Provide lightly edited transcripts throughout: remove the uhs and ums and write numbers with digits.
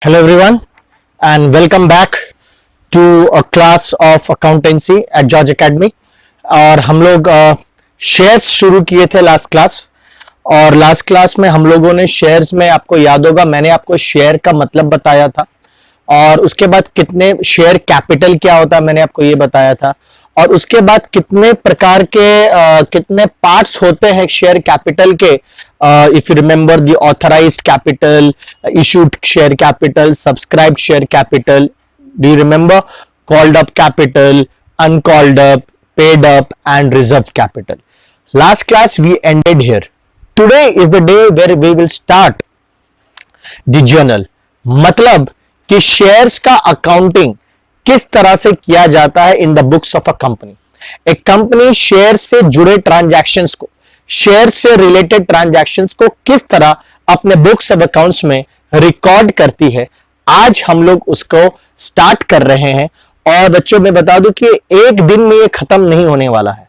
Hello everyone and welcome back to a class of accountancy at George Academy। और हम लोग shares शुरू किए थे लास्ट क्लास। और लास्ट क्लास में हम लोगों ने शेयर्स में, आपको याद होगा मैंने आपको शेयर का मतलब बताया था, और उसके बाद कितने शेयर कैपिटल क्या होता है मैंने आपको ये बताया था, और उसके बाद कितने प्रकार के कितने पार्ट्स होते हैं शेयर कैपिटल के। If you remember the authorised capital, issued share capital, subscribed share capital, do you remember? Called up capital, uncalled up, paid up and reserve capital. Last class we ended here. Today is the day where we will start the journal, मतलब कि shares का accounting किस तरह से किया जाता है in the books of a company. एक कंपनी शेयर से जुड़े ट्रांजैक्शंस को, शेयर से रिलेटेड ट्रांजैक्शंस को किस तरह अपने बुक्स ऑफ अकाउंट्स में रिकॉर्ड करती है, आज हम लोग उसको स्टार्ट कर रहे हैं। और बच्चों में बता दूं कि एक दिन में ये खत्म नहीं होने वाला है,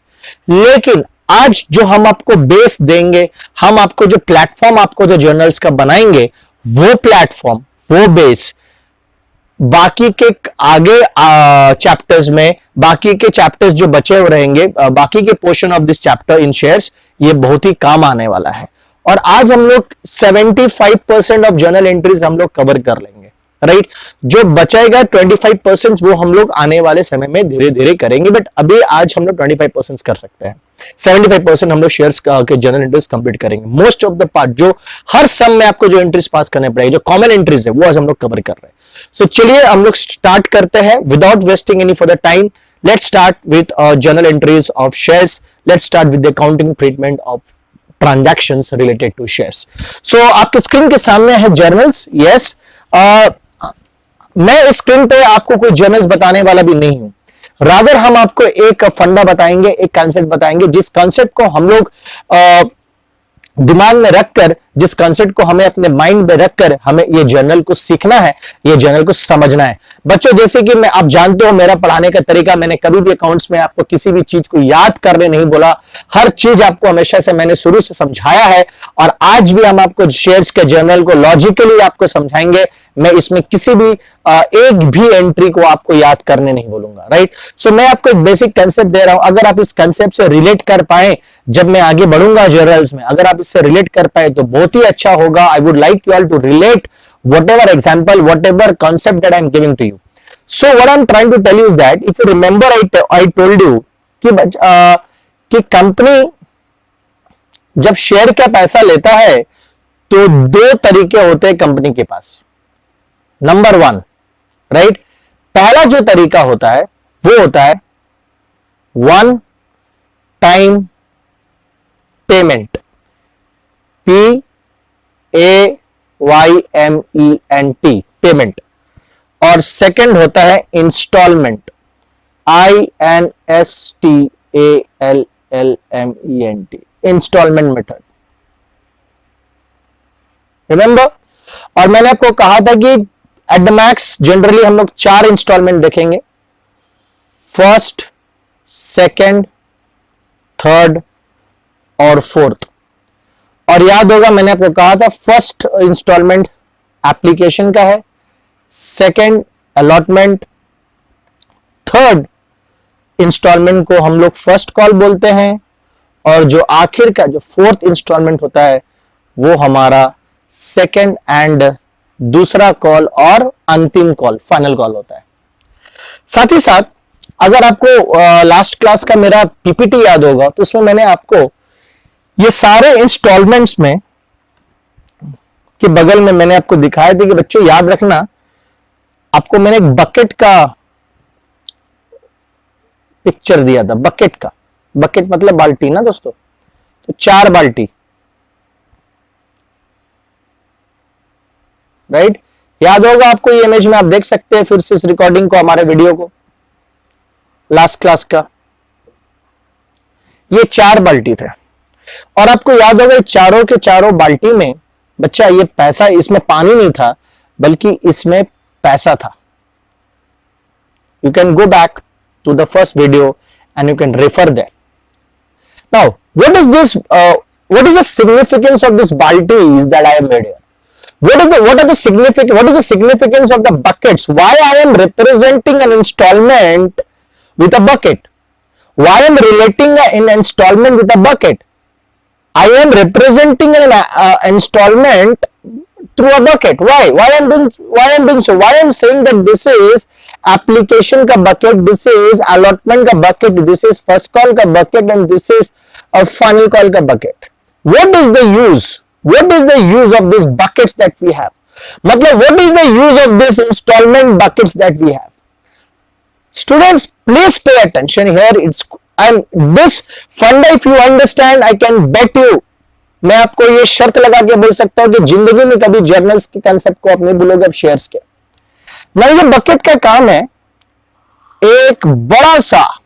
लेकिन आज जो हम आपको बेस देंगे, हम आपको जो प्लेटफॉर्म आपको जो जर्नल्स का बनाएंगे, वो प्लेटफॉर्म, वो बेस बाकी के आगे चैप्टर्स में, बाकी के चैप्टर्स जो बचे हुए रहेंगे, बाकी के portion of this chapter in shares, ये बहुत ही काम आने वाला है। और आज हम लोग 75% ऑफ जर्नल एंट्रीज हम लोग कवर कर लेंगे, राइट। जो बचेगा 25% वो हम लोग आने वाले समय में धीरे धीरे करेंगे, बट अभी आज हम लोग 25% कर सकते हैं। 75% हम लोग शेयर्स के जर्नल एंट्रीज कंप्लीट करेंगे। मोस्ट ऑफ द पार्ट जो हर सम में आपको जो एंट्रीज पास करने पड़ेगी, जो कॉमन एंट्रीज है, वो आज हम लोग कवर कर रहे हैं। सो चलिए हम लोग स्टार्ट करते हैं without wasting any further time. Let's start with journal entries of shares. Let's start with the accounting treatment of transactions related to shares. So आपके स्क्रीन के सामने है जर्नल्स। यस, मैं इस स्क्रीन पे आपको कोई जर्नल्स बताने वाला भी नहीं हूं, रादर हम आपको एक फंडा बताएंगे, एक कॉन्सेप्ट बताएंगे, जिस कॉन्सेप्ट को हम लोग दिमाग में रखकर, जिस कॉन्सेप्ट को हमें अपने माइंड में रखकर हमें ये जर्नल को सीखना है, ये जर्नल को समझना है। बच्चों, जैसे कि मैं, आप जानते हो मेरा पढ़ाने का तरीका, मैंने कभी भी अकाउंट्स में आपको किसी भी चीज को याद करने नहीं बोला। हर चीज आपको हमेशा से मैंने शुरू से समझाया है, और आज भी हम आपको शेयर्स के जर्नल को लॉजिकली आपको समझाएंगे। मैं इसमें किसी भी एक भी एंट्री को आपको याद करने नहीं बोलूंगा, राइट। सो मैं आपको एक बेसिक कंसेप्ट दे रहा हूं, अगर आप इस कंसेप्ट से रिलेट कर पाए, जब मैं आगे बढ़ूंगा जर्नल्स में, अगर आप इससे रिलेट कर पाए तो बहुत ही अच्छा होगा। I would like you all to relate whatever example, whatever concept that I am giving to you. So what I am trying to tell you is that if you remember, I told you कि company जब share का पैसा लेता है तो दो तरीके होते हैं कंपनी के पास। नंबर 1, राइट, पहला जो तरीका होता है वो होता है one time payment, PAYMENT, payment. और सेकंड होता है instalment, INSTALLMENT, instalment method. Remember? और मैंने आपको कहा था कि एट द मैक्स जनरली हम लोग 4 इंस्टॉलमेंट देखेंगे, फर्स्ट, सेकंड, थर्ड और फोर्थ। और याद होगा मैंने आपको कहा था फर्स्ट इंस्टॉलमेंट एप्लीकेशन का है, सेकंड अलॉटमेंट, थर्ड इंस्टॉलमेंट को हम लोग फर्स्ट कॉल बोलते हैं, और जो आखिर का जो फोर्थ इंस्टॉलमेंट होता है वो हमारा सेकंड एंड दूसरा कॉल और अंतिम कॉल, फाइनल कॉल होता है। साथ ही साथ अगर आपको लास्ट क्लास का मेरा पीपीटी याद होगा तो उसमें मैंने आपको ये सारे इंस्टॉलमेंट्स में के बगल में मैंने आपको दिखाया था कि बच्चों याद रखना, आपको मैंने एक बकेट का पिक्चर दिया था, बकेट का, बकेट मतलब बाल्टी ना दोस्तों, तो 4 बाल्टी, राइट। याद होगा आपको, ये इमेज में आप देख सकते हैं फिर से इस रिकॉर्डिंग को, हमारे वीडियो को, लास्ट क्लास का। ये 4 बाल्टी थे, और आपको याद होगा चारों के चारों बाल्टी में बच्चा ये पैसा, इसमें पानी नहीं था बल्कि इसमें पैसा था। You can go back to the first video and you can refer that. Now what is the significance of this bullets that I have made here? what are the significant, what is the significance of the buckets? Why I am representing an installment with a bucket? Why I am relating an installment with a bucket? I am representing an installment through a bucket. Why I am doing so? Why I am saying that this is application ka bucket, this is allotment ka bucket, this is first call ka bucket, and this is a final call ka bucket. What is the use? What is the use of these buckets that we have? Matlab, what is the use of this installment buckets that we have? Students, please pay attention here. It's and this funda, if you understand, I can bet you, मैं आपको ये शर्त लगा के बोल सकता हूं कि जिंदगी में कभी जर्नल्स के कंसेप्ट को आप नहीं भूलोगे, अब शेयर्स के ना। ये बकेट का काम है एक बड़ा सा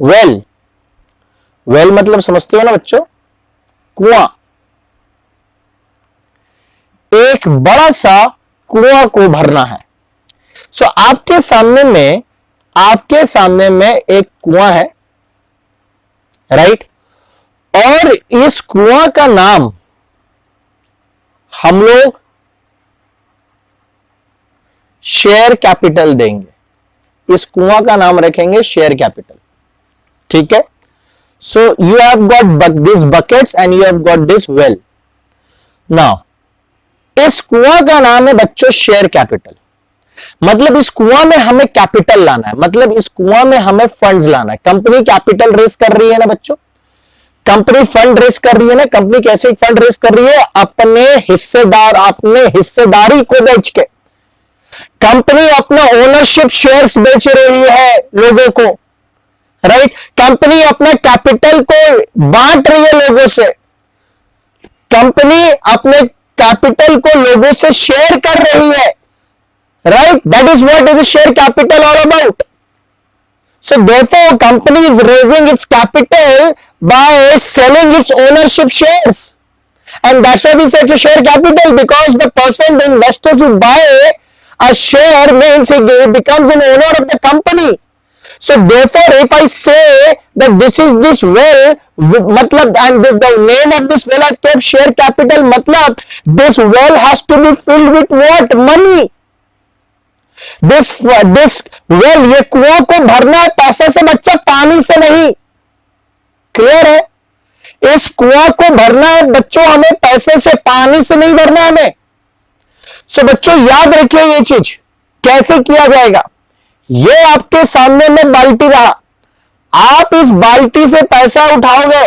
वेल मतलब समझते हो ना बच्चों, कुआं, एक बड़ा सा कुआं को भरना है। सो आपके सामने में एक कुआं है, राइट? और इस कुआं का नाम हम लोग शेयर कैपिटल देंगे। इस कुआं का नाम रखेंगे शेयर कैपिटल, ठीक है? So you have got this buckets and you have got this well. Now इस कुआं का नाम है बच्चों शेयर कैपिटल। मतलब इस कुआं में हमें कैपिटल लाना है, मतलब इस कुआं में हमें फंड्स लाना है। कंपनी कैपिटल रेस कर रही है ना बच्चों, कंपनी फंड रेस कर रही है ना। कंपनी कैसे फंड रेस कर रही है? अपने हिस्सेदारी को बेच के। कंपनी अपना ओनरशिप शेयर्स बेच रही है लोगों को, राइट? कंपनी अपना कैपिटल को बांट रही है लोगों से। कंपनी अपने कैपिटल को लोगों से शेयर कर रही है, right? That is what is the share capital all about. So therefore company is raising its capital by selling its ownership shares, and that's why we say it's a share capital, because the person, the investors who buy a share means he becomes an owner of the company. So therefore if I say that this is this well, matlab, and the name of this well I've kept share capital, matlab this well has to be filled with what? Money. This well, ये कुआं को भरना है पैसे से बच्चा, पानी से नहीं। क्लियर है? इस कुआं को भरना है बच्चों हमें पैसे से, पानी से नहीं भरना है हमें। सो बच्चों याद रखिए ये चीज कैसे किया जाएगा। ये आपके सामने में बाल्टी रहा, आप इस बाल्टी से पैसा उठाओगे,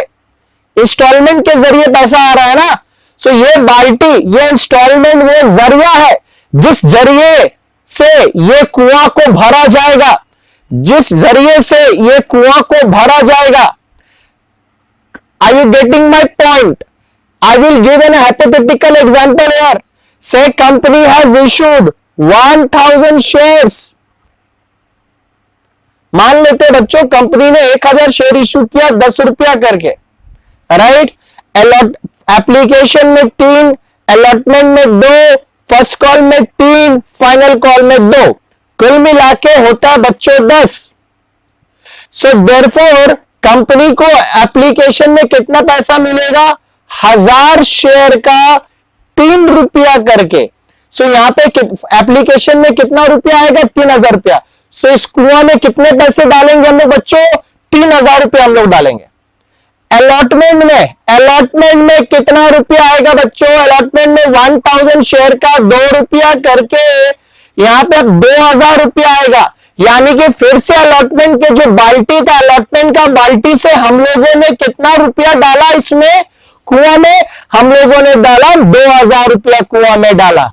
इंस्टॉलमेंट के जरिए पैसा आ रहा है ना। सो ये बाल्टी, ये इंस्टॉलमेंट वो जरिया है जिस जरिए से ये कुआं को भरा जाएगा, जिस जरिए से ये कुआं को भरा जाएगा। Are you getting my point? I will give an hypothetical example here. Say company has issued 1000 shares. मान लेते बच्चों कंपनी ने 1000 शेयर इशू किया 10 रुपया करके, राइट? एप्लीकेशन में 3, अलॉटमेंट में 2, फर्स्ट कॉल में 3, फाइनल कॉल में 2, कुल मिला के होता है बच्चों 10। सो देयरफॉर कंपनी को एप्लीकेशन में कितना पैसा मिलेगा? 1000 शेयर का 3 रुपया करके। सो यहां पे एप्लीकेशन में कितना रुपया आएगा? 3000 रुपया। सो इस कुआं में कितने पैसे डालेंगे हम लोग बच्चों? 3000 रुपया हम लोग डालेंगे। अलॉटमेंट में कितना रुपया आएगा बच्चों? अलॉटमेंट में 1000 शेयर का 2 रुपया करके यहां पे 2000 रुपया आएगा। यानी कि फिर से अलॉटमेंट के जो बाल्टी था, अलॉटमेंट का बाल्टी से हम लोगों ने कितना रुपया डाला इसमें कुआं में? हम लोगों ने डाला 2000 रुपया कुआं में डाला।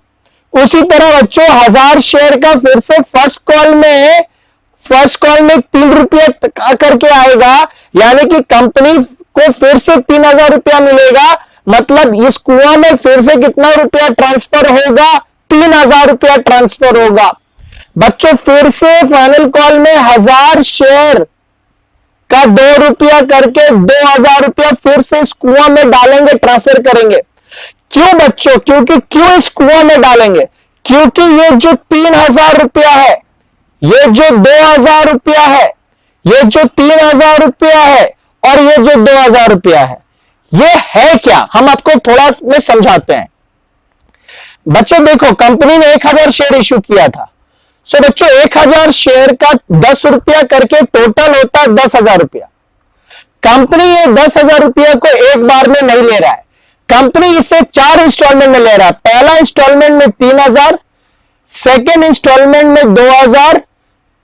उसी तरह बच्चों 1000 शेयर का फिर से फर्स्ट कॉल में 3 रुपया करके आएगा। यानी कि कंपनी को फिर से 3000 रुपया मिलेगा। मतलब इस कुआं में फिर से कितना रुपया ट्रांसफर होगा? 3000 रुपया ट्रांसफर होगा। बच्चों फिर से फाइनल कॉल में 1000 शेयर का 2 रुपया करके 2000 रुपया फिर से इस कुआं में डालेंगे, ट्रांसफर करेंगे। क्यों बच्चों? क्योंकि क्यों इस कुआं में डालेंगे? क्योंकि ये जो 3000 रुपया है, ये जो 2000 रुपया है, ये जो 3000 रुपया है और ये जो 2000 रुपया है, ये है क्या, हम आपको थोड़ा में समझाते हैं। बच्चों देखो, कंपनी ने 1000 शेयर इश्यू किया था। सो बच्चों 1000 शेयर का 10 रुपया करके टोटल होता है 10,000 रुपया। कंपनी ये 10,000 रुपया को एक बार में नहीं ले रहा है, कंपनी इसे 4 इंस्टॉलमेंट में ले रहा है। पहला इंस्टॉलमेंट में 3,000, सेकेंड इंस्टॉलमेंट में 2,000,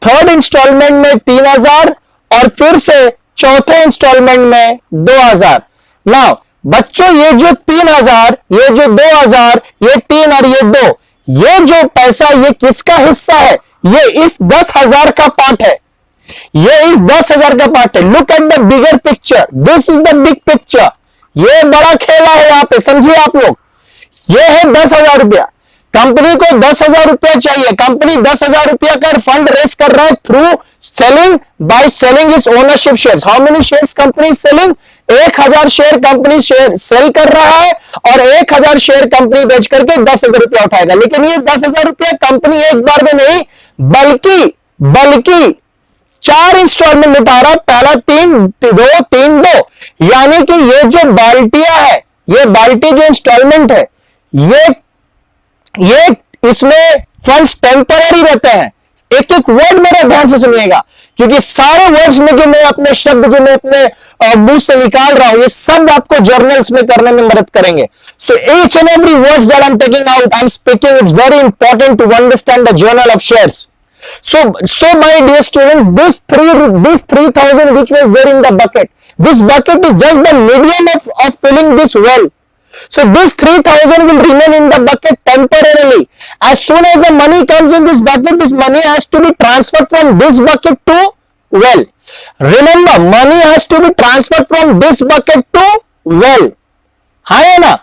थर्ड इंस्टॉलमेंट में 3,000 और फिर से चौथे इंस्टॉलमेंट में 2,000। नाउ बच्चों ये जो 3,000, ये जो 2,000, ये 3 और ये 2, ये जो पैसा ये किसका हिस्सा है? ये इस 10,000 का पार्ट है, ये इस 10,000 का पार्ट है। Look at the bigger picture, this is the big picture. ये बड़ा खेला है यहां पे, समझिए आप लोग। ये है 10,000 रुपया, कंपनी को 10,000 रुपया चाहिए। कंपनी 10,000 रुपया का फंड रेस कर रहा है through selling, by selling is ownership shares. How many shares company selling? 1000 share company share sell कर रहा है और 1000 शेयर कंपनी बेच करके 10,000 रुपया उठाएगा। लेकिन ये 10,000 रुपया कंपनी एक बार में नहीं, बल्कि 4 इंस्टॉलमेंट उठा रहा। पहला 3 2 3 2, यानी कि ये जो बाल्टिया है, ये बाल्टी जो इंस्टॉलमेंट है, ये इसमें फंड्स टेम्पररी रहते हैं। एक एक वर्ड मेरे ध्यान से सुनिएगा, क्योंकि सारे वर्ड्स में जो मैं अपने शब्द जो मैं अपने मुंह से निकाल रहा हूं, ये सब आपको जर्नल्स में करने में मदद करेंगे। So each and every words that I am taking out, I am speaking, it's very important to understand the journal of shares. So my dear students, this 3,000 which was there in the bucket, this bucket is just the medium of filling this well. So this 3,000 will remain in the bucket temporarily. As soon as the money comes in this bucket, this money has to be transferred from this bucket to well. Remember, money has to be transferred from this bucket to well. हाँ है ना?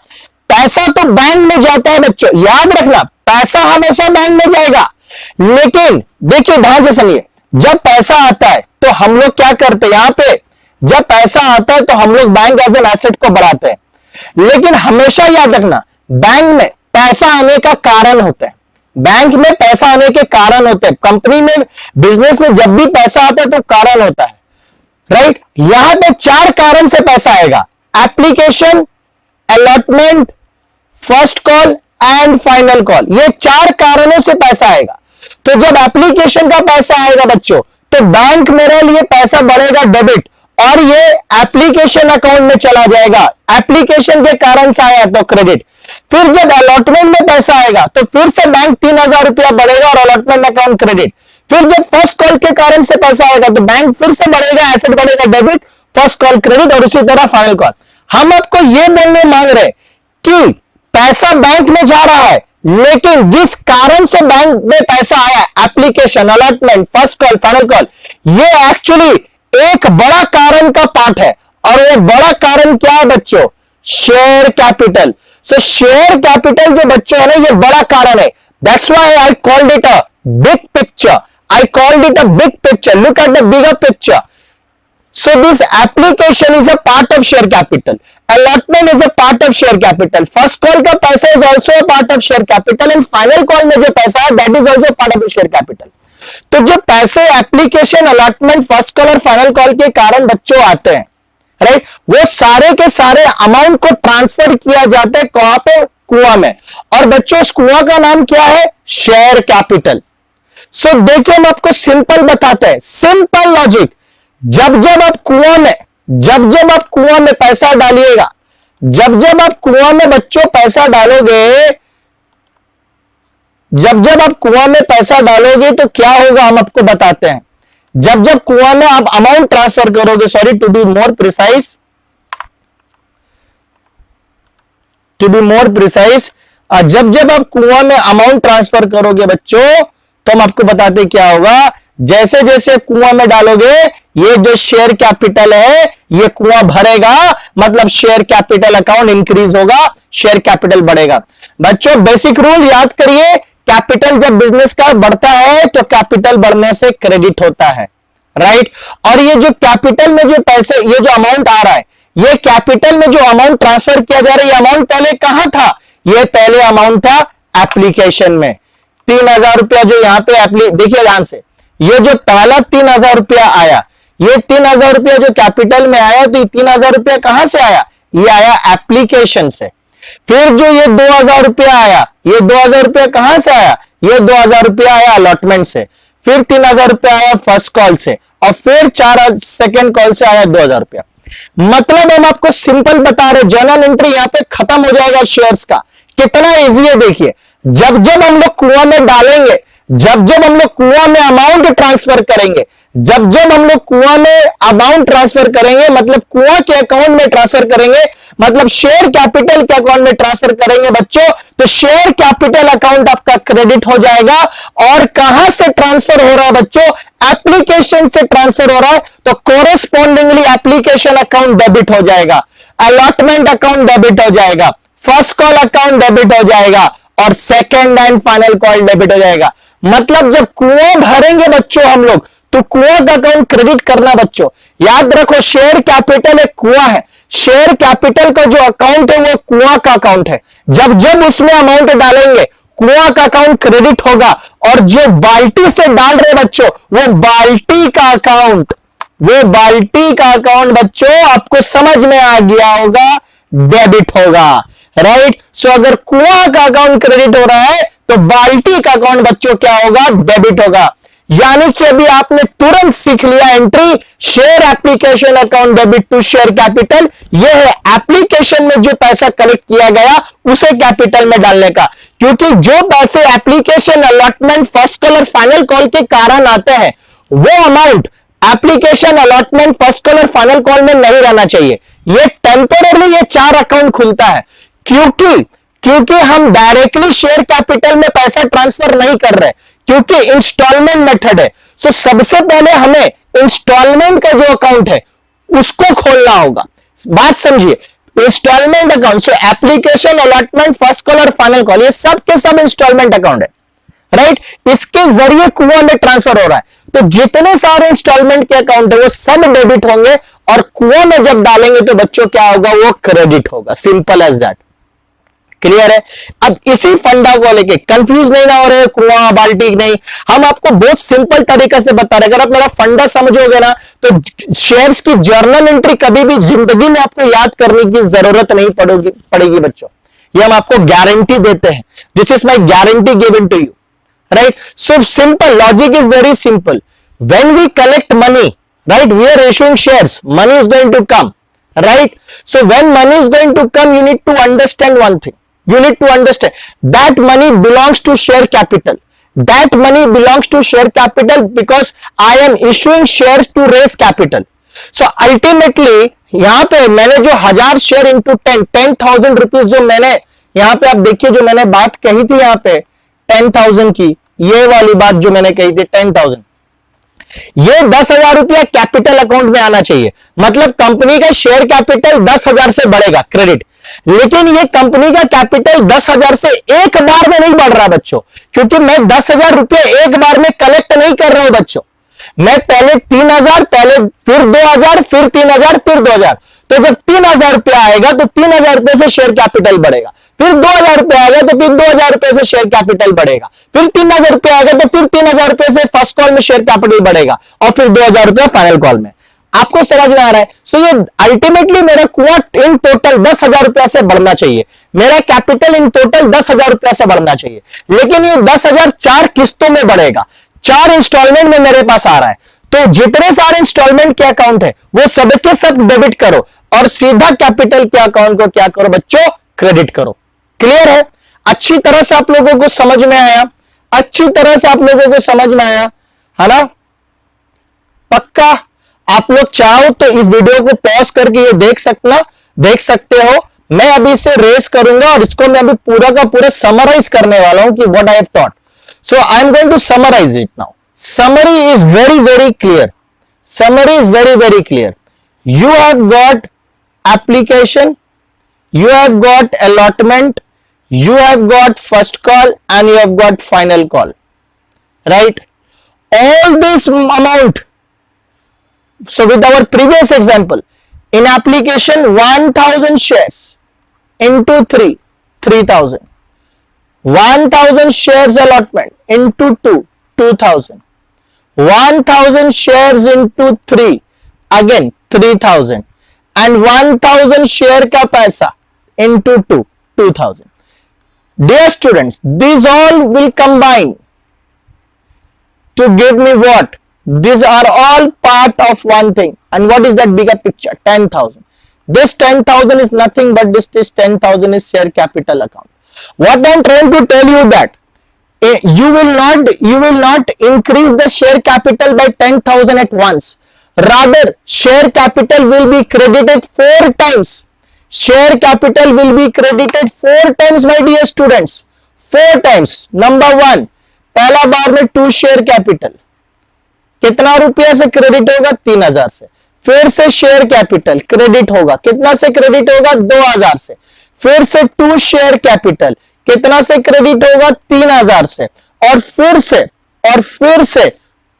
पैसा तो bank में जाता है बच्चों, याद रखना, पैसा हमेशा बैंक में जाएगा। लेकिन देखिए ध्यान से सुनिए, जब पैसा आता है तो हम लोग क्या करते हैं? यहां पे जब पैसा आता है तो हम लोग बैंक एज एन एसेट को बढ़ाते हैं। लेकिन हमेशा याद रखना, बैंक में पैसा आने का कारण होता है, बैंक में पैसा आने के कारण होते हैं। कंपनी में, बिजनेस में जब भी पैसा आता है तो कारण होता है, राइट? यहां पे 4 कारण से पैसा आएगा: application, allotment, first call and final call. ये 4 कारणों से पैसा आएगा। तो जब एप्लीकेशन का पैसा आएगा बच्चों, तो बैंक मेरे लिए पैसा बढ़ेगा डेबिट, और ये एप्लीकेशन अकाउंट में चला जाएगा। एप्लीकेशन के कारण से आया तो क्रेडिट। फिर जब अलॉटमेंट में पैसा आएगा तो फिर से बैंक 3,000 रुपया बढ़ेगा और अलॉटमेंट अकाउंट क्रेडिट। फिर जब फर्स्ट कॉल के कारण से पैसा आएगा तो बैंक फिर से बढ़ेगा, एसेट बढ़ेगा डेबिट, फर्स्ट कॉल क्रेडिट, और उसी तरह फाइनल कॉल। हम आपको यह बोलने मांग रहे कि पैसा बैंक में जा रहा है, लेकिन जिस कारण से बैंक में पैसा आया, application, allotment, first call, final call, ये एक्चुअली एक बड़ा कारण का पार्ट है। और वो बड़ा कारण क्या है बच्चों? Share capital. सो शेयर कैपिटल जो बच्चों है ना, ये बड़ा कारण है। That's why I called it a big picture. I called it a big picture. Look at the bigger picture. So this application is a part of share capital. Allotment is a part of share capital. First call का पैसा is also a part of share capital, and final call में जो पैसा है that is also part of the share capital. तो जो पैसे application, allotment, first call और फाइनल कॉल के कारण बच्चों आते हैं, राइट, वो सारे के सारे अमाउंट को ट्रांसफर किया जाता है कहां पे? कुआं में। और बच्चों उस कुआं का नाम क्या है? Share capital. सो देखिए हम आपको सिंपल बताते हैं, सिंपल लॉजिक। जब आप कुआं में पैसा डालिएगा, जब आप कुआं में बच्चों पैसा डालोगे, जब आप कुआं में पैसा डालोगे तो क्या होगा हम आपको बताते हैं। जब कुआं में आप अमाउंट ट्रांसफर करोगे, sorry to be more precise, जब आप कुआं में अमाउंट ट्रांसफर करोगे बच्चों, तो हम आपको बताते क्या होगा। जैसे जैसे कुआं में डालोगे, ये जो शेयर कैपिटल है ये कुआं भरेगा, मतलब शेयर कैपिटल अकाउंट इंक्रीज होगा, शेयर कैपिटल बढ़ेगा। बच्चों बेसिक रूल याद करिए, कैपिटल जब बिजनेस का बढ़ता है तो कैपिटल बढ़ने से क्रेडिट होता है, राइट। और ये जो कैपिटल में जो पैसे, ये जो अमाउंट आ रहा है, ये कैपिटल में जो अमाउंट ट्रांसफर किया जा रहा है, ये अमाउंट पहले कहां था? ये पहले अमाउंट था एप्लीकेशन में। 3,000 रुपया जो यहां पे देखिए ध्यान से, ये जो पहला 3,000 रुपया आया, ये 3,000 रुपया जो कैपिटल में आया, तो ये 3,000 रुपया कहां से आया? ये आया एप्लीकेशन से। फिर जो ये 2,000 रुपया आया, ये 2,000 रुपया कहां से आया? ये 2,000 रुपया आया अलॉटमेंट से। फिर 3,000 रुपया आया फर्स्ट कॉल से, और फिर 4 सेकेंड कॉल से आया 2,000 रुपया। मतलब हम आपको सिंपल बता रहे, जर्नल एंट्री यहां पे खत्म हो जाएगा शेयर्स का। कितना इजी है देखिए, जब जब हम लोग कुआं में डालेंगे, जब जब हम लोग कुआं में अमाउंट ट्रांसफर करेंगे, जब जब हम लोग कुआं में अमाउंट ट्रांसफर करेंगे, मतलब कुआं के अकाउंट में ट्रांसफर करेंगे, मतलब शेयर कैपिटल के अकाउंट में ट्रांसफर करेंगे बच्चों, तो शेयर कैपिटल अकाउंट आपका क्रेडिट हो जाएगा। और कहां से ट्रांसफर हो रहा है बच्चों? एप्लीकेशन से ट्रांसफर हो रहा है, तो कोरेस्पॉन्डिंगली एप्लीकेशन अकाउंट डेबिट हो जाएगा, अलॉटमेंट अकाउंट डेबिट हो जाएगा, फर्स्ट कॉल अकाउंट डेबिट हो जाएगा, और second and final call debit हो जाएगा। मतलब जब कुआं भरेंगे बच्चों हम लोग, तो कुआं का अकाउंट क्रेडिट करना बच्चों। याद रखो, शेयर कैपिटल एक कुआं है, शेयर कैपिटल का जो अकाउंट है वो कुआं का अकाउंट है। जब जब उसमें अमाउंट डालेंगे, कुआं का अकाउंट क्रेडिट होगा, और जो बाल्टी से डाल रहे बच्चों, वो बाल्टी का अकाउंट, वो बाल्टी का अकाउंट बच्चों आपको समझ में आ गया होगा, डेबिट होगा। राइट? सो अगर कुआं का अकाउंट क्रेडिट हो रहा है, तो बाल्टी का अकाउंट बच्चों क्या होगा? डेबिट होगा। यानी कि अभी आपने तुरंत सीख लिया entry, share application account debit to share capital. यह है एप्लीकेशन में जो पैसा कलेक्ट किया गया उसे कैपिटल में डालने का, क्योंकि जो पैसे एप्लीकेशन, अलॉटमेंट, फर्स्ट कॉल और फाइनल कॉल के कारण आते हैं, वो amount application, allotment, first call और फाइनल कॉल में नहीं रहना चाहिए। ये टेम्पररी ये 4 अकाउंट खुलता है, क्योंकि हम डायरेक्टली शेयर कैपिटल में पैसा ट्रांसफर नहीं कर रहे, क्योंकि इंस्टॉलमेंट मेथड है। सो सबसे पहले हमें इंस्टॉलमेंट का जो अकाउंट है उसको खोलना होगा। बात समझिए, instalment account, so application, allotment, first call और फाइनल कॉल, ये सब के सब इंस्टॉलमेंट अकाउंट है। राइट? इसके जरिए कुआं में ट्रांसफर हो रहा है, तो जितने सारे इंस्टॉलमेंट के अकाउंट है वो सब डेबिट होंगे, और कुआं में जब डालेंगे तो बच्चों क्या होगा? वो क्रेडिट होगा। Simple as that. क्लियर है? अब इसी फंडा को लेके कंफ्यूज नहीं ना हो रहे, कुआं बाल्टी नहीं, हम आपको बहुत सिंपल तरीके से बता रहे। अगर आप मेरा फंडा समझोगे ना, तो शेयर्स की जर्नल एंट्री कभी भी जिंदगी में आपको याद करने की जरूरत नहीं पड़ेगी बच्चों। ये हम आपको गारंटी देते हैं। This is my guarantee given to you. Right? So simple logic is very simple. When we collect money, right, we are issuing shares, money is going to come. Right? So when money is going to come, you need to understand one thing. You need to understand that money belongs to share capital. That money belongs to share capital because I am issuing shares to raise capital. So ultimately यहाँ पे मैंने जो 1000 share into 10,000 rupees जो मैंने यहाँ पे, आप देखिए जो मैंने बात कही थी यहाँ पे 10,000 की, ये वाली बात जो मैंने कही थी 10,000, ये 10,000 रुपया कैपिटल अकाउंट में आना चाहिए। मतलब कंपनी का शेयर कैपिटल 10,000 से बढ़ेगा क्रेडिट, लेकिन ये कंपनी का कैपिटल 10,000 से एक बार में नहीं बढ़ रहा बच्चों, क्योंकि मैं 10,000 रुपया एक बार में कलेक्ट नहीं कर रहा हूं बच्चों। मैं पहले 3,000, पहले फिर 2,000, फिर 3,000, फिर 2,000। तो जब 3,000 रुपया आएगा तो 3,000 रुपये से शेयर कैपिटल बढ़ेगा, फिर 2,000 रुपया आएगा तो फिर 2,000 रुपये से शेयर कैपिटल बढ़ेगा, फिर 3,000 रुपया आएगा तो फिर 3,000 रुपये से फर्स्ट कॉल में शेयर कैपिटल बढ़ेगा, और फिर 2,000 रुपया फाइनल कॉल में। आपको समझ में आ रहा है? सो ये अल्टीमेटली मेरा कुआं इन टोटल 10,000 रुपया से बढ़ना चाहिए, मेरा कैपिटल इन टोटल 10,000 रुपया से बढ़ना चाहिए, लेकिन ये 10,000 4 किस्तों में बढ़ेगा, 4 इंस्टॉलमेंट में मेरे पास आ रहा है। तो जितने सारे इंस्टॉलमेंट के अकाउंट है वो सब के सब डेबिट करो, और सीधा कैपिटल के अकाउंट को क्या करो बच्चों? क्रेडिट करो। क्लियर है? अच्छी तरह से आप लोगों को समझ में आया? अच्छी तरह से आप लोगों को समझ में आया है ना? पक्का? आप लोग चाहो तो इस वीडियो को पॉज करके ये देख सकते हो। मैं अभी इसे रेस करूंगा और इसको मैं अभी पूरा का पूरा समराइज करने वाला हूं कि what I have taught. So I am going to summarise it now. Summary is very clear. Summary is very clear. You have got application, you have got allotment, you have got first call, and you have got final call. Right? All this amount. So with our previous example, in application 1,000 shares into 3,000. 1,000 shares allotment into 2,000. 1,000 shares into 3, again 3000 and 1000 share का पैसा into 2000. Dear students, these all will combine to give me what? These are all part of one thing. And what is that bigger picture? 10,000. This 10,000 is nothing but this 10,000 is share capital account. What I am trying to tell you that you will not increase the share capital by 10,000 at once. Rather, share capital will be credited 4 times. Share capital will be credited 4 times, my dear students. 4 times. Number 1, पहला बार में 2 share capital कितना रुपया से credit होगा? 3000 से. फिर से share capital credit होगा कितना से क्रेडिट होगा? 2000 से. फिर से 2 शेयर कैपिटल कितना से क्रेडिट होगा? 3000 से. और फिर से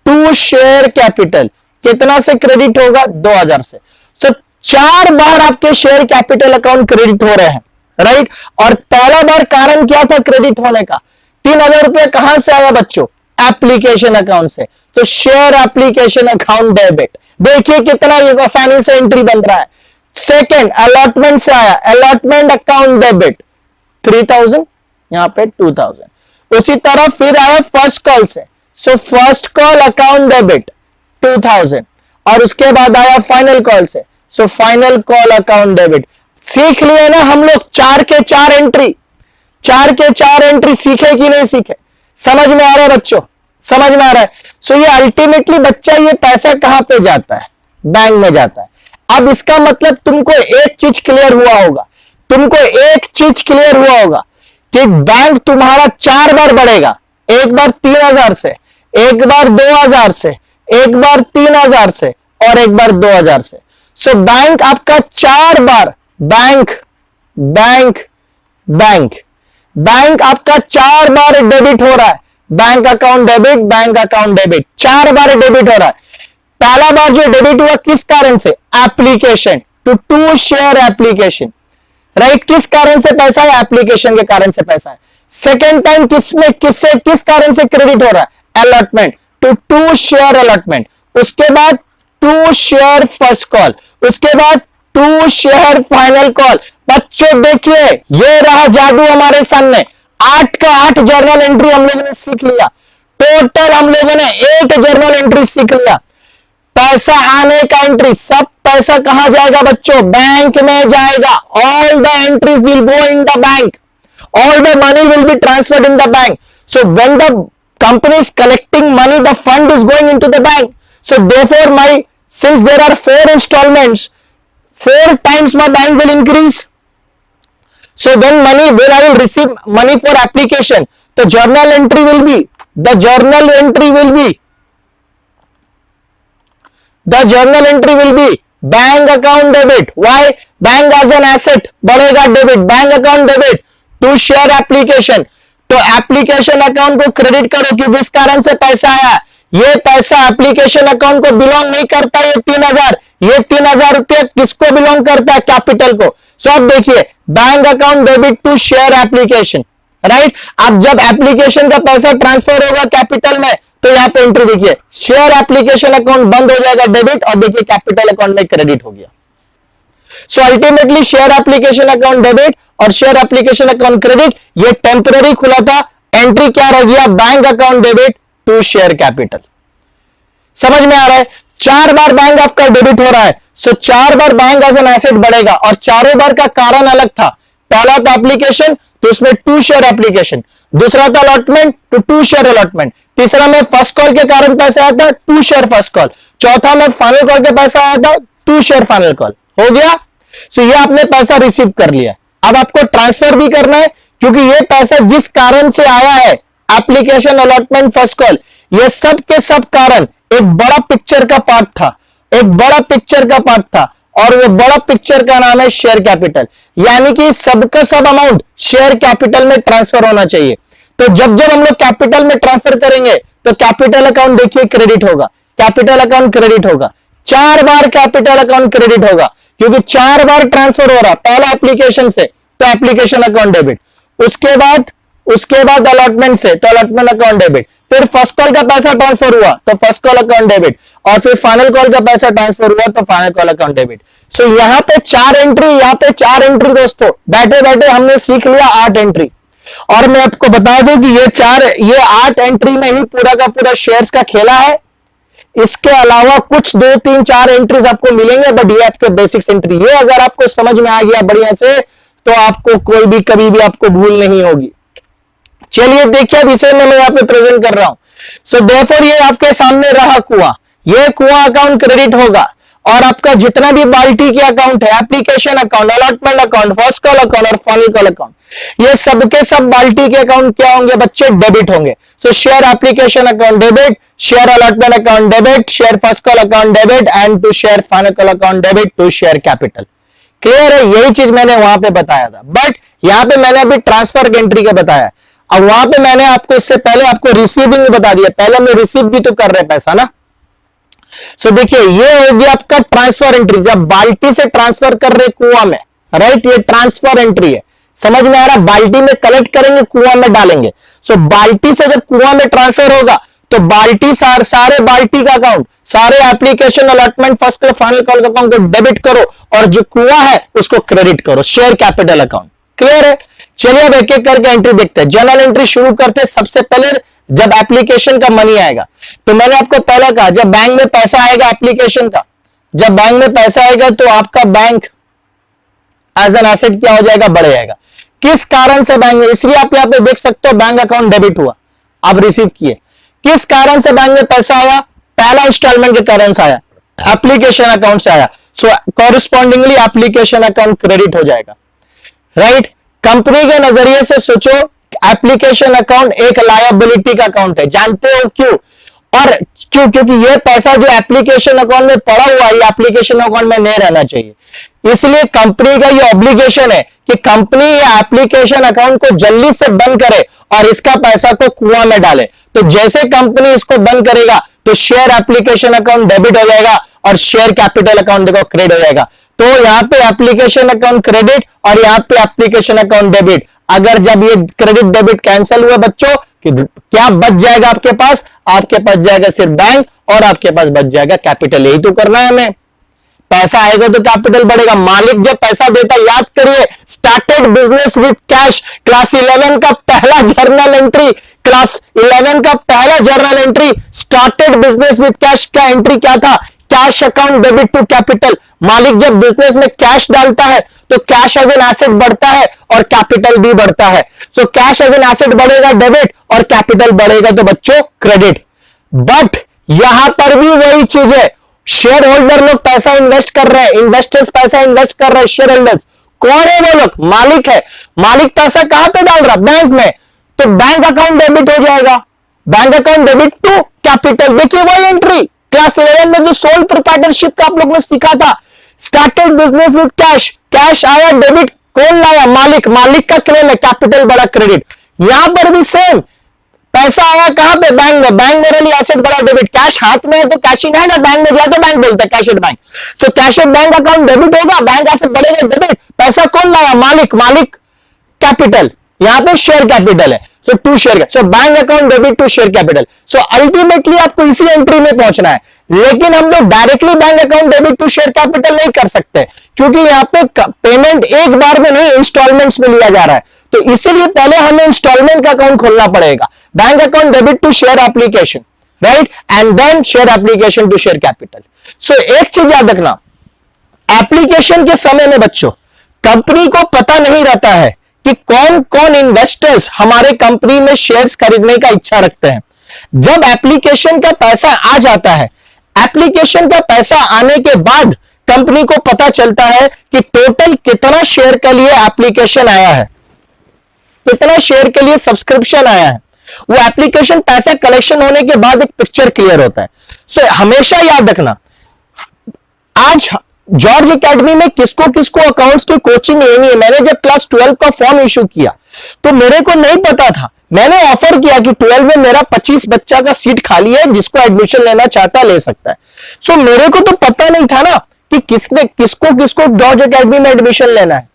2 शेयर कैपिटल कितना से क्रेडिट होगा? 2000 से. सो 4 बार आपके शेयर कैपिटल अकाउंट क्रेडिट हो रहे हैं, राइट. और पहला बार कारण क्या था क्रेडिट होने का? 3000 रुपया कहां से आया बच्चों? एप्लीकेशन अकाउंट से. तो शेयर एप्लीकेशन अकाउंट डेबिट. देखिए कितना आसानी से एंट्री बन रहा है. सेकंड, अलॉटमेंट से आया, अलॉटमेंट अकाउंट डेबिट 3000, यहां पे 2000. उसी तरह फिर आया फर्स्ट कॉल से. So first call account debit 2000. और उसके बाद आया फाइनल कॉल से. So final call account debit. सीख लिए ना हम लोग 4 के 4 एंट्री सीखे कि नहीं सीखे? समझ में आ रहा है बच्चों? समझ में आ रहा है? सो ये अल्टीमेटली बच्चा ये पैसा कहां पे जाता है? बैंक में जाता है. अब इसका मतलब तुमको एक चीज क्लियर हुआ होगा कि बैंक तुम्हारा 4 बार बढ़ेगा. एक बार 3000 से, एक बार 2000 से, एक बार 3000 से और एक बार 2000 से. सो बैंक आपका 4 बार बैंक आपका 4 बार डेबिट हो रहा है. बैंक अकाउंट डेबिट 4 बार डेबिट हो रहा है. पहला बार जो डेबिट हुआ किस कारण से? Application to share application, right. किस कारण से पैसा है? एप्लीकेशन के कारण से पैसा है. सेकेंड टाइम किस कारण से क्रेडिट हो रहा है? Allotment to share allotment. उसके बाद 2 शेयर फर्स्ट कॉल, उसके बाद 2 शेयर फाइनल कॉल. बच्चों देखिए ये रहा जादू हमारे सामने. 8 का 8 जर्नल एंट्री हम लोगों ने सीख लिया. टोटल हम लोगों ने 8 जर्नल एंट्री सीख लिया. पैसा आने का एंट्री, सब पैसा कहां जाएगा बच्चों? बैंक में जाएगा. All the entries will go in the bank. All the money will be transferred in the bank. So when the company is collecting money, the fund is going into the bank. So therefore since there are 4 installments, 4 times my bank will increase. So when I will receive money for application, the journal entry will be bank account debit. Why? Bank as an asset बढ़ेगा debit, bank account debit to share application. तो application account को credit करो कि जिस कारण से पैसा आया. ये पैसा एप्लीकेशन अकाउंट को बिलोंग नहीं करता. ये 3000 रुपया किसको बिलोंग करता है? कैपिटल को. सो अब देखिए bank account debit to share application, right. अब जब एप्लीकेशन का पैसा ट्रांसफर होगा कैपिटल में तो यहां पे एंट्री देखिए, शेयर एप्लीकेशन अकाउंट बंद हो जाएगा डेबिट, और देखिए कैपिटल अकाउंट में क्रेडिट हो गया. So ultimately share application account debit और शेयर एप्लीकेशन अकाउंट क्रेडिट ये टेम्पररी खुला था. एंट्री क्या रह गया? Bank account debit to share capital. समझ में आ रहा है? 4 बार बैंक आपका डेबिट हो रहा है. सो 4 बार बैंक एज एन एसेट बढ़ेगा. और चारों बार का कारण अलग था. पहला था एप्लीकेशन तो उसमें 2 शेयर एप्लीकेशन, दूसरा था अलॉटमेंट तो 2 शेयर अलॉटमेंट, तीसरा में फर्स्ट कॉल के कारण पैसा आया था 2 शेयर फर्स्ट कॉल, चौथा में फाइनल कॉल के पैसा आया था 2 शेयर फाइनल कॉल. हो गया. सो ये आपने पैसा रिसीव कर लिया. अब आपको ट्रांसफर भी करना है क्योंकि ये पैसा जिस कारण से आया है, एप्लीकेशन अलॉटमेंट फर्स्ट कॉल, ये सब के सब कारण एक बड़ा पिक्चर का पार्ट था. और वो बड़ा पिक्चर का नाम है शेयर कैपिटल. यानी कि सबका सब अमाउंट शेयर कैपिटल में ट्रांसफर होना चाहिए. तो जब हम लोग कैपिटल में ट्रांसफर करेंगे तो कैपिटल अकाउंट देखिए क्रेडिट होगा, कैपिटल अकाउंट क्रेडिट होगा. 4 बार कैपिटल अकाउंट क्रेडिट होगा क्योंकि 4 बार ट्रांसफर हो रहा. पहला एप्लीकेशन से तो एप्लीकेशन अकाउंट डेबिट, उसके बाद अलॉटमेंट से तो अलॉटमेंट अकाउंट डेबिट, फिर फर्स्ट कॉल का पैसा ट्रांसफर हुआ तो फर्स्ट कॉल अकाउंट डेबिट, और फिर फाइनल कॉल का पैसा ट्रांसफर हुआ तो फाइनल कॉल अकाउंट डेबिट। सो यहां पे 4 एंट्री, यहां पे 4 एंट्री दोस्तों, बैठे बैठे हमने सीख लिया 8 एंट्री। और मैं आपको बता दूं कि ये 8 एंट्री में ही पूरा का पूरा शेयर्स का खेला है। इसके अलावा कुछ 2 3 4 एंट्रीज आपको मिलेंगे, बट ये आपके बेसिक्स एंट्री। ये अगर आपको समझ में आ गया बढ़िया से तो आपको कोई भी कभी भी आपको भूल नहीं होगी। चलिए देखिए विषय में मैं यहां पे प्रेजेंट कर रहा हूं। सो देयरफॉर ये आपके सामने रहा कुआं, ये कुआं अकाउंट क्रेडिट होगा, और आपका जितना भी बाल्टी के अकाउंट है, application account, allotment account, first call account और फाइनल कॉल अकाउंट, ये सबके सब बाल्टी के अकाउंट क्या होंगे बच्चे? डेबिट होंगे। So share application account debit, share allotment account debit, share first call account debit, and to share final call account debit to share capital. Clear है? यही चीज मैंने वहां पे बताया था, बट यहां पे मैंने अभी ट्रांसफर एंट्री का बताया। अब वहां पे मैंने आपको इससे पहले आपको रिसीविंग बता दिया, पहले हम रिसीव भी तो कर रहे पैसा ना। सो देखिए ये हो गया आपका ट्रांसफर एंट्री, जब बाल्टी से ट्रांसफर कर रहे कुआं में, राइट, ये ट्रांसफर एंट्री है। समझ में आ रहा? बाल्टी में कलेक्ट करेंगे, कुआं में डालेंगे। सो बाल्टी से जब कुआं में ट्रांसफर होगा तो बाल्टी सारे बाल्टी का अकाउंट, सारे application, allotment, first call, final call का अकाउंट को डेबिट करो, और जो कुआं है उसको क्रेडिट करो, शेयर कैपिटल अकाउंट। क्लियर है? चलिए अब एक एक करके एंट्री देखते हैं। जनरल एंट्री शुरू करते हैं। सबसे पहले जब एप्लीकेशन का मनी आएगा, तो मैंने आपको पहले कहा जब बैंक में पैसा आएगा एप्लीकेशन का, जब बैंक में पैसा आएगा तो आपका बैंक एज एन एसेट क्या हो जाएगा? बढ़ जाएगा। किस कारण से बैंक में, इसलिए आप यहां पे देख सकते हो बैंक अकाउंट डेबिट हुआ, आप रिसीव किए। किस कारण से बैंक में पैसा आया? पहला इंस्टॉलमेंट के कारण से आया, एप्लीकेशन अकाउंट से आया। सो कॉरिस्पॉन्डिंगली एप्लीकेशन अकाउंट क्रेडिट हो जाएगा, राइट। कंपनी के नजरिए से सोचो, एप्लीकेशन अकाउंट एक लायबिलिटी का अकाउंट है। जानते हो क्यों? और क्योंकि ये पैसा जो एप्लीकेशन अकाउंट में पड़ा हुआ है, ये एप्लीकेशन अकाउंट में नहीं रहना चाहिए। इसलिए कंपनी का ये ऑब्लिगेशन है कि कंपनी ये एप्लीकेशन अकाउंट को जल्दी से बंद करे और इसका पैसा को कुआं में डाले। तो जैसे कंपनी इसको बंद करेगा तो शेयर एप्लीकेशन अकाउंट डेबिट हो जाएगा और शेयर कैपिटल अकाउंट देखो क्रेडिट हो जाएगा। तो यहां पे एप्लीकेशन अकाउंट क्रेडिट और यहां पे एप्लीकेशन अकाउंट डेबिट। अगर जब ये क्रेडिट डेबिट कैंसिल हुआ बच्चों, क्या बच जाएगा आपके पास? आपके पास जाएगा सिर्फ बैंक और आपके पास बच जाएगा कैपिटल। यही तो करना है हमें। पैसा आएगा तो कैपिटल बढ़ेगा। मालिक जब पैसा देता, याद करिए, started business with cash, class 11 का पहला जर्नल एंट्री, क्लास 11 का पहला journal entry, started business with cash का एंट्री क्या था? Cash account debit to capital. मालिक जब बिजनेस में कैश डालता है तो कैश एज एन एसेट बढ़ता है और कैपिटल भी बढ़ता है। So cash as an asset बढ़ेगा डेबिट और कैपिटल बढ़ेगा तो बच्चों क्रेडिट। बट यहां पर भी वही चीज है, शेयर होल्डर लोग पैसा इन्वेस्ट कर रहे हैं, इन्वेस्टर्स पैसा इन्वेस्ट कर रहे हैं, शेयर होल्डर्स कौन है? वो लोग मालिक है। मालिक पैसा कहां पे डाल रहा? बैंक में। तो बैंक अकाउंट डेबिट हो जाएगा, bank account debit to capital. देखिए वही एंट्री क्लास 11 में जो सोल प्रोप्राइटरशिप का आप लोगों ने सीखा था, started business with cash, cash आया डेबिट, कौन लाया? मालिक। मालिक का क्लेम है, कैपिटल बड़ा क्रेडिट। यहां पर भी सेम, पैसा आया कहां पे? बैंक में। बैंक मेरे लिए एसेट बड़ा डेबिट। कैश हाथ में है तो कैश इन हैंड, बैंक में गया तो बैंक बोलता है कैश एट बैंक। तो cash at bank account debit होगा, बैंक एसेट बढ़ेगा डेबिट। पैसा कौन लाया? मालिक। मालिक कैपिटल, यहां पे शेयर कैपिटल है। So to share, so bank account debit to share capital. So ultimately आपको इसी एंट्री में पहुंचना है। लेकिन हम लोग directly bank account debit to share capital नहीं कर सकते, क्योंकि यहां पे पेमेंट एक बार में नहीं, इंस्टॉलमेंट्स में लिया जा रहा है। तो इसीलिए पहले हमें इंस्टॉलमेंट का अकाउंट खोलना पड़ेगा। Bank account debit to share application, right, and then share application to share capital. So एक चीज याद रखना, एप्लीकेशन के समय में बच्चों कंपनी को पता नहीं रहता है कि कौन कौन इन्वेस्टर्स हमारे कंपनी में शेयर्स खरीदने का इच्छा रखते हैं। जब एप्लीकेशन का पैसा आ जाता है, एप्लीकेशन का पैसा आने के बाद कंपनी को पता चलता है कि टोटल कितना शेयर के लिए एप्लीकेशन आया है, कितना शेयर के लिए सब्सक्रिप्शन आया है। वो एप्लीकेशन पैसा कलेक्शन होने के बाद एक पिक्चर क्लियर होता है। सो हमेशा याद रखना, आज जॉर्ज एकेडमी में किसको किसको अकाउंट्स की कोचिंग लेनी है। मैंने जब क्लास 12 का फॉर्म इशू किया तो मेरे को नहीं पता था। मैंने ऑफर किया कि 12 में मेरा 25 बच्चा का सीट खाली है, जिसको एडमिशन लेना चाहता है ले सकता है। सो मेरे को तो पता नहीं था ना कि किसको किसको जॉर्ज एकेडमी में एडमिशन लेना है।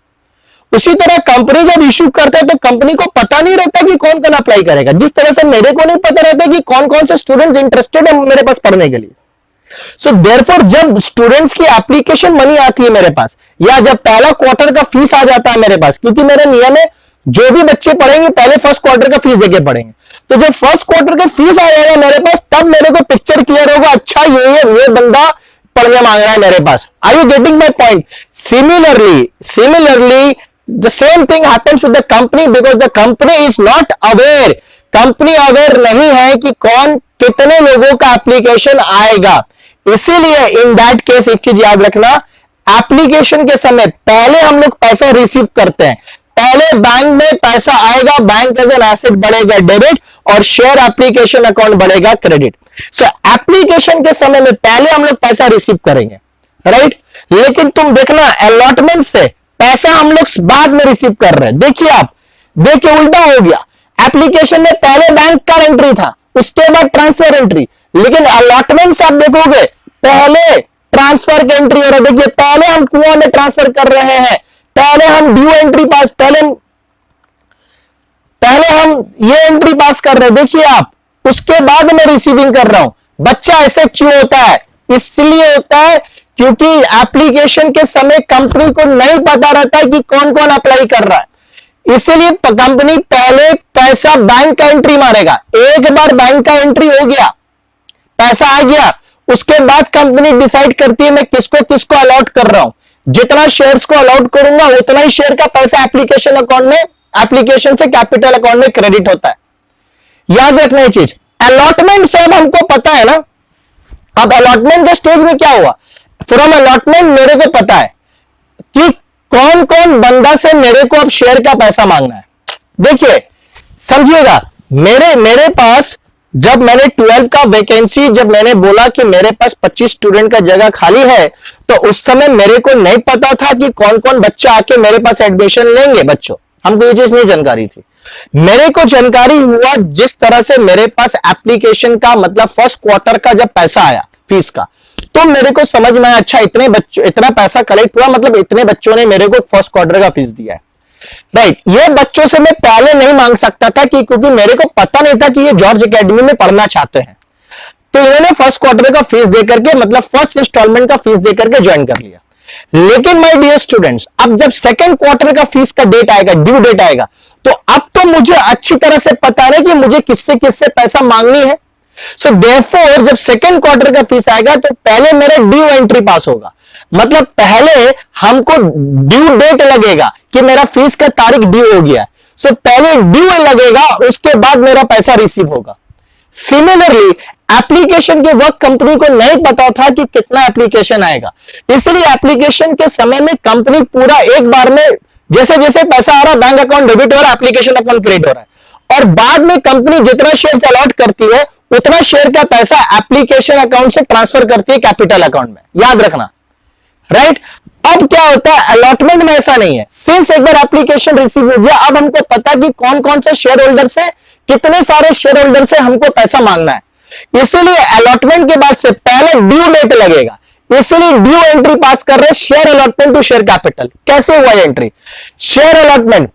उसी तरह कंपनी जब इश्यू करता है तो कंपनी को पता नहीं रहता कि कौन कौन अप्लाई करेगा, जिस तरह से मेरे को नहीं पता रहता कि कौन कौन से स्टूडेंट्स इंटरेस्टेड है मेरे पास पढ़ने के लिए। सो देयरफॉर जब स्टूडेंट्स की एप्लीकेशन मनी आती है मेरे पास, या जब पहला क्वार्टर का फीस आ जाता है मेरे पास, क्योंकि मेरा नियम है जो भी बच्चे पढ़ेंगे पहले फर्स्ट क्वार्टर का फीस देके पढ़ेंगे, तो जब फर्स्ट क्वार्टर का फीस आ जाएगा मेरे पास, तब मेरे को पिक्चर क्लियर होगा, अच्छा ये बंदा पढ़ने मांग रहा है मेरे पास। Are you getting my point? Similarly the same thing happens with the company, because the company is not aware, company aware नहीं है कि कौन कितने लोगों का एप्लीकेशन आएगा। इसीलिए इन दैट केस एक चीज याद रखना, एप्लीकेशन के समय पहले हम लोग पैसा रिसीव करते हैं, पहले बैंक में पैसा आएगा, बैंक एज एन एसेट बढ़ेगा डेबिट, और शेयर एप्लीकेशन अकाउंट बढ़ेगा क्रेडिट। सो एप्लीकेशन के समय में पहले हम लोग पैसा रिसीव करेंगे, राइट? लेकिन तुम देखना अलॉटमेंट से पैसा हम लोग बाद में रिसीव कर रहे हैं। देखिए उल्टा हो गया, एप्लीकेशन में पहले बैंक का एंट्री था, उसके बाद ट्रांसफर एंट्री, लेकिन अलॉटमेंट से आप देखोगे पहले ट्रांसफर की एंट्री हो रहा है। देखिए पहले हम कुआं में ट्रांसफर कर रहे हैं, पहले हम ड्यू एंट्री पास, पहले हम ये एंट्री पास कर रहे हैं, देखिए आप, उसके बाद मैं रिसीविंग कर रहा हूं। बच्चा ऐसे क्यों होता है? इसलिए होता है क्योंकि एप्लीकेशन के समय कंपनी को नहीं पता रहता कि कौन कौन अप्लाई कर रहा है, इसलिए कंपनी पहले पैसा बैंक का एंट्री मारेगा। एक बार बैंक का एंट्री हो गया, पैसा आ गया, उसके बाद कंपनी डिसाइड करती है मैं किसको किसको अलॉट कर रहा हूं। जितना शेयर्स को अलॉट करूंगा उतना ही शेयर का पैसा एप्लीकेशन अकाउंट में, एप्लीकेशन से कैपिटल अकाउंट में क्रेडिट होता है। याद रखना ये चीज। अलॉटमेंट से अब हमको पता है ना, अब अलॉटमेंट के स्टेज में क्या हुआ, फ्रॉम अलॉटमेंट मेरे को पता है कि कौन कौन बंदा से मेरे को अब शेयर का पैसा मांगना है। देखिए समझिएगा, मेरे पास जब मैंने 12 का वैकेंसी, जब मैंने बोला कि मेरे पास 25 स्टूडेंट का जगह खाली है, तो उस समय मेरे को नहीं पता था कि कौन कौन बच्चा आके मेरे पास एडमिशन लेंगे। बच्चों हमको ये चीज नहीं जानकारी थी। मेरे को जानकारी हुआ जिस तरह से मेरे पास एप्लीकेशन का मतलब फर्स्ट क्वार्टर का जब पैसा आया फीस का, तो मेरे को समझ में आया अच्छा इतना पैसा कलेक्ट हुआ, मतलब इतने बच्चों ने मेरे को फर्स्ट क्वार्टर का फीस दिया है, राइट? ये बच्चों से मैं पहले नहीं मांग सकता था क्योंकि मेरे को पता नहीं था कि ये जॉर्ज एकेडमी में पढ़ना चाहते हैं। तो इन्होंने फर्स्ट क्वार्टर का फीस देकर के, मतलब फर्स्ट इंस्टॉलमेंट का फीस देकर के ज्वाइन कर लिया। लेकिन माय डियर स्टूडेंट्स, अब जब सेकंड क्वार्टर का फीस का डेट आएगा, ड्यू डेट आएगा, तो अब तो मुझे अच्छी तरह से पता है कि मुझे किससे किससे पैसा मांगनी है। सो देयरफॉर जब सेकंड क्वार्टर का फीस आएगा तो पहले मेरा ड्यू एंट्री पास होगा, मतलब पहले हमको ड्यू डेट लगेगा कि मेरा फीस का तारीख ड्यू हो गया। सो पहले ड्यू लगेगा, उसके बाद मेरा पैसा रिसीव होगा। सिमिलरली एप्लीकेशन के वक्त कंपनी को नहीं पता था कि कितना एप्लीकेशन आएगा, इसलिए एप्लीकेशन के समय में कंपनी पूरा एक बार में जैसे जैसे पैसा आ रहा, बैंक अकाउंट डेबिट हो रहा है, एप्लीकेशन अकाउंट क्रेडिट हो रहा है, और बाद में कंपनी जितना शेयर अलॉट करती है उतना शेयर का पैसा एप्लीकेशन अकाउंट से ट्रांसफर करती है कैपिटल अकाउंट में। याद रखना, राइट? अब क्या होता है, अलॉटमेंट में ऐसा नहीं है। सिंस एक बार एप्लीकेशन रिसीव हो गया, अब हमको पता कि कौन कौन से शेयर होल्डर से, कितने सारे शेयर होल्डर से हमको पैसा मांगना है। इसलिए अलॉटमेंट के बाद से पहले ड्यू डेट लगेगा, इसलिए ड्यू एंट्री पास कर रहे, share allotment to share capital. कैसे हुआ एंट्री? शेयर अलॉटमेंट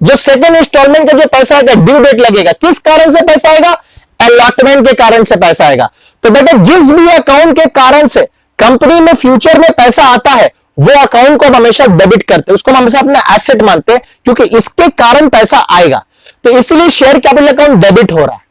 जो सेकंड इंस्टॉलमेंट का जो पैसा आएगा, ड्यू डेट लगेगा, किस कारण से पैसा आएगा? अलॉटमेंट के कारण से पैसा आएगा। तो बेटा जिस भी अकाउंट के कारण से कंपनी में फ्यूचर में पैसा आता है, वो अकाउंट को हम हमेशा डेबिट करते हैं, उसको हम हमेशा अपना एसेट मानते हैं, क्योंकि इसके कारण पैसा आएगा। तो इसलिए शेयर कैपिटल अकाउंट डेबिट हो रहा है।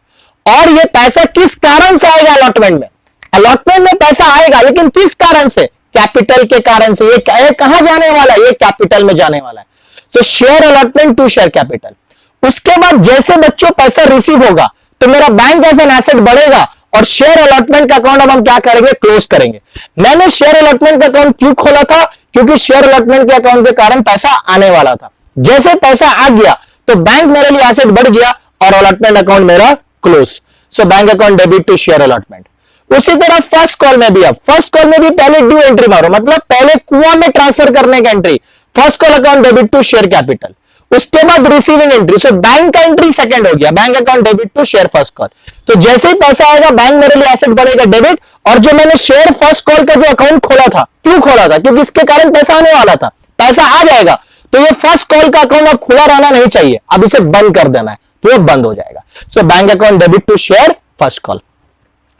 और ये पैसा किस कारण से आएगा? अलॉटमेंट में। अलॉटमेंट में पैसा आएगा, लेकिन किस कारण से? कैपिटल के कारण से। ये कहां जाने वाला है? ये कैपिटल में जाने वाला है। तो share allotment to share capital. उसके बाद जैसे बच्चों पैसा रिसीव होगा तो मेरा बैंक एज एन एसेट बढ़ेगा, और शेयर अलॉटमेंट का अकाउंट अब हम क्या करेंगे? क्लोज करेंगे। मैंने शेयर अलॉटमेंट का अकाउंट क्यों खोला था? क्योंकि शेयर अलॉटमेंट के अकाउंट के कारण पैसा आने वाला था। जैसे पैसा आ गया तो बैंक मेरे लिए एसेट बढ़ गया और अलॉटमेंट अकाउंट मेरा close. So bank account debit to share allotment. उसी तरह फर्स्ट कॉल में भी, अब फर्स्ट कॉल में भी पहले ड्यू एंट्री मारो, मतलब पहले कुआं में ट्रांसफर करने का entry, first call account debit to share capital. उसके बाद रिसीविंग एंट्री, सो बैंक का एंट्री सेकंड हो गया, bank account debit to share first call. तो जैसे ही पैसा आएगा बैंक मेरे लिए एसेट बढ़ेगा डेबिट, और जो मैंने शेयर फर्स्ट कॉल का जो अकाउंट खोला था, क्यों खोला था? क्योंकि इसके कारण पैसा आने वाला था, पैसा आ जाएगा तो ये फर्स्ट कॉल का अकाउंट अब खुला रहना नहीं चाहिए, अब इसे बंद कर देना है, तो ये बंद हो जाएगा। So bank account debit to share first call.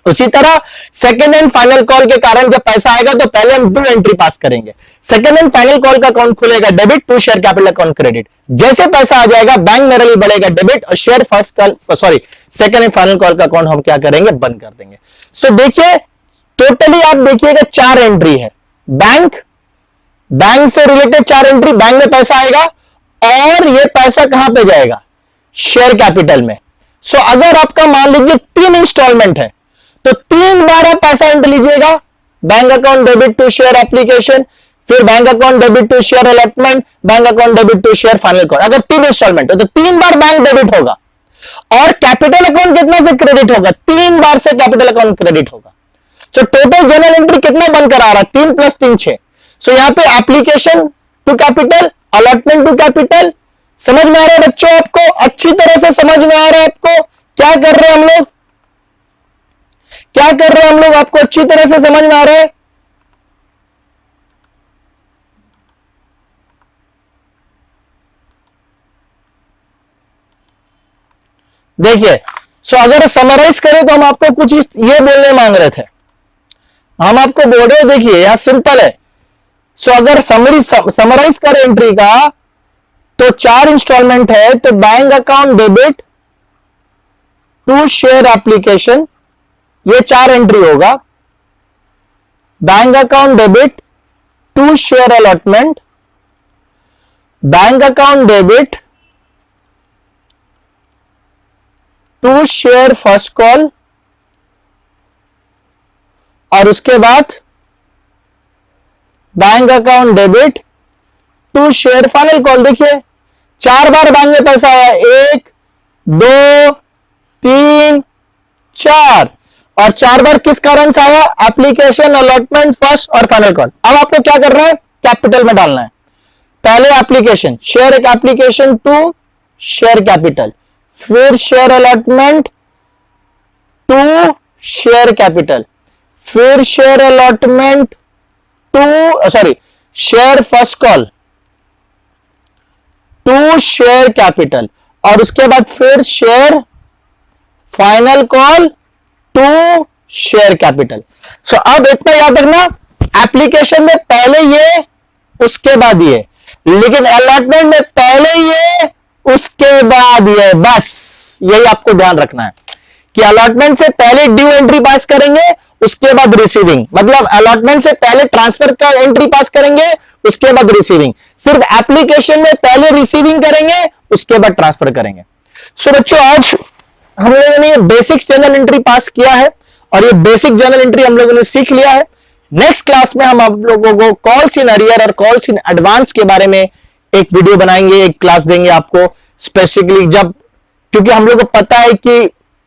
उसी तरह सेकेंड एंड फाइनल कॉल के कारण जब पैसा आएगा तो पहले हम 2 एंट्री पास करेंगे। सेकेंड एंड फाइनल कॉल का अकाउंट खुलेगा debit to share capital account credit. जैसे पैसा आ जाएगा बैंक मेरे लिए बढ़ेगा डेबिट और share first call second and final call का अकाउंट हम क्या करेंगे, बंद कर देंगे। सो देखिए टोटली आप देखिएगा 4 एंट्री है, बैंक से रिलेटेड 4 एंट्री, बैंक में पैसा आएगा और ये पैसा कहां पे जाएगा, शेयर कैपिटल में। सो अगर आपका मान लीजिए 3 इंस्टॉलमेंट है तो 3 बार आप पैसा एंट्री लीजिएगा, bank account debit to share application, फिर bank account debit to share allotment, bank account debit to share final call. अगर 3 इंस्टॉलमेंट है तो 3 बार बैंक डेबिट होगा और कैपिटल अकाउंट कितना से क्रेडिट होगा, 3 बार से कैपिटल अकाउंट क्रेडिट होगा। सो टोटल जनरल एंट्री कितना बनकर आ रहा है, 3 + 3 6। सो यहां पे application to capital, allotment to capital. समझ में आ रहा है बच्चों, आपको अच्छी तरह से समझ में आ रहा है, आपको क्या कर रहे हैं हम लोग, क्या कर रहे हैं हम लोग, आपको अच्छी तरह से समझ में आ रहा है। देखिए सो अगर समराइज करें तो हम आपको कुछ ये बोलने मांग रहे थे, हम आपको बोल रहे, देखिए यहां सिंपल है। सो अगर समराइज करें एंट्री का तो 4 इंस्टॉलमेंट है तो bank account debit to share application, ये 4 एंट्री होगा। Bank account debit to share allotment, bank account debit to share first call और उसके बाद bank account debit to share final call. देखिए 4 बार बैंक में पैसा आया, 1 2 3 4 और 4 बार किस कारण से आया, एप्लीकेशन, अलॉटमेंट, फर्स्ट और फाइनल कॉल। अब आपको क्या करना है, कैपिटल में डालना है। पहले एप्लीकेशन, शेयर एक एप्लीकेशन टू शेयर कैपिटल, फिर share allotment to share capital, फिर share allotment to share first call to share capital और उसके बाद फिर share final call to share capital. So अब इतना याद रखना, एप्लीकेशन में पहले ये उसके बाद ये, लेकिन अलॉटमेंट में पहले ये उसके बाद ये, बस यही आपको ध्यान रखना है कि अलॉटमेंट से पहले ड्यू एंट्री पास करेंगे, उसके बाद रिसीविंग, मतलब अलॉटमेंट से पहले ट्रांसफर का एंट्री पास करेंगे, उसके बाद रिसीविंग। सिर्फ एप्लीकेशन में पहले रिसीविंग करेंगे, उसके बाद ट्रांसफर करेंगे। सो बच्चों आज हम लोगों ने बेसिक जनरल एंट्री पास किया है और ये बेसिक जनरल एंट्री हम लोगों ने सीख लिया है। नेक्स्ट क्लास में हम आप लोगों को कॉल्स इन अरियर और कॉल्स इन एडवांस के बारे में एक वीडियो बनाएंगे, एक क्लास देंगे आपको स्पेसिफिकली, जब क्योंकि हम लोग को पता है कि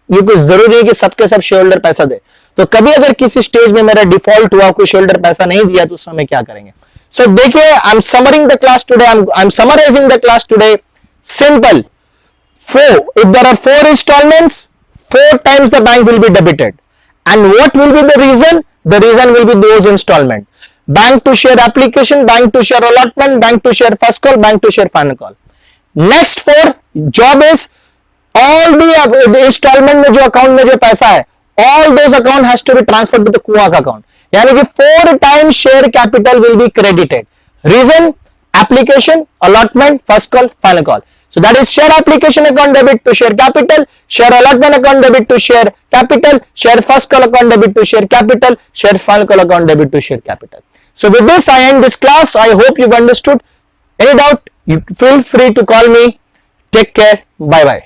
ये कुछ जरूरी है कि सबके सब शेयर होल्डर पैसा दे, तो कभी अगर किसी स्टेज में मेरा डिफॉल्ट हुआ, कोई शेयर होल्डर पैसा नहीं दिया तो उस समय क्या करेंगे। सो देखिए, I am summing the class today, I am summarising the class today. Simple, 4, if there are 4 installments, 4 times the bank will be debited. And what will be the reason? The reason will be those installment. Bank to share application, bank to share allotment, bank to share first call, bank to share final call. Next 4 job is all the installment में जो account में जो पैसा है, all those account has to be transferred to the QAC account. यानी कि 4 times share capital will be credited. Reason? Application, allotment, first call, final call. So that is share application account debit to share capital, share allotment account debit to share capital, share first call account debit to share capital, share final call account debit to share capital. So with this I end this class. I hope you've understood. Any doubt, you feel free to call me. Take care. Bye bye.